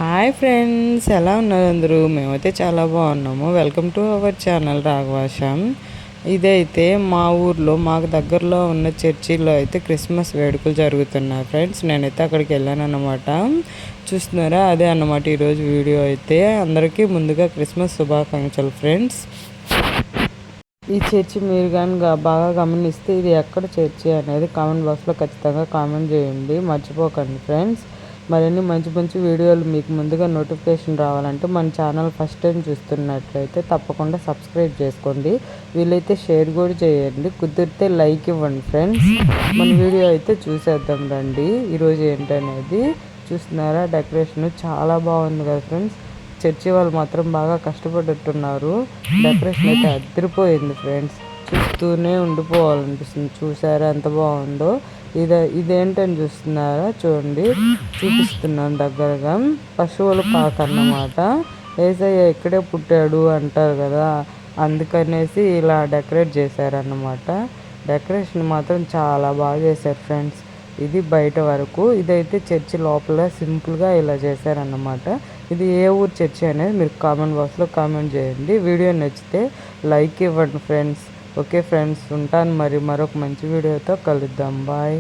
Hi friends, ఎలా ఉన్నారు అందరూ? మేమైతే చాలా బాగున్నాము. వెల్కమ్ టు అవర్ ఛానల్ రాఘవాషం. ఇదైతే మా ఊర్లో మాకు దగ్గరలో ఉన్న చర్చిలో అయితే క్రిస్మస్ వేడుకలు జరుగుతున్నాయి ఫ్రెండ్స్. నేనైతే అక్కడికి వెళ్ళాను అన్నమాట. చూస్తున్నారా, అదే అన్నమాట ఈరోజు వీడియో అయితే. అందరికీ ముందుగా క్రిస్మస్ శుభాకాంక్షలు ఫ్రెండ్స్. ఈ చర్చి మీరు కానీ బాగా గమనిస్తే ఇది ఎక్కడ చర్చి అనేది కామెంట్ బాక్స్లో ఖచ్చితంగా కామెంట్ చేయండి, మర్చిపోకండి ఫ్రెండ్స్. మరిన్ని మంచి మంచి వీడియోలు మీకు ముందుగా నోటిఫికేషన్ రావాలంటే మన ఛానల్ ఫస్ట్ టైం చూస్తున్నట్లయితే తప్పకుండా సబ్స్క్రైబ్ చేసుకోండి. వీలైతే షేర్ కూడా చేయండి, కుదిరితే లైక్ ఇవ్వండి ఫ్రెండ్స్. మన వీడియో అయితే చూసేద్దాం రండి. ఈరోజు ఏంటనేది చూస్తున్నారా, డెకరేషన్ చాలా బాగుంది కదా ఫ్రెండ్స్. చర్చి వాళ్ళు మాత్రం బాగా కష్టపడుతున్నారు. డెకరేషన్ అయితే అదిరిపోయింది ఫ్రెండ్స్. చూస్తూనే ఉండిపోవాలనిపిస్తుంది. చూసారా ఎంత బాగుందో. ఇదేంటని చూస్తున్నారా, చూడండి చూపిస్తున్నాను దగ్గరగా. పశువుల పాక అన్నమాట. ఏసయ్య ఇక్కడే పుట్టాడు అంటారు కదా, అందుకనేసి ఇలా డెకరేట్ చేశారన్నమాట. డెకరేషన్ మాత్రం చాలా బాగా చేశారు ఫ్రెండ్స్. ఇది బయట వరకు, ఇదైతే చర్చి లోపల సింపుల్గా ఇలా చేశారన్నమాట. ఇది ఏ ఊరు చర్చి అనేది మీరు కామెంట్ బాక్స్లో కామెంట్ చేయండి. వీడియో నచ్చితే లైక్ ఇవ్వండి ఫ్రెండ్స్. ఓకే ఫ్రెండ్స్, ఉంటాను. మరొక మంచి వీడియోతో కలుద్దాం. బాయ్.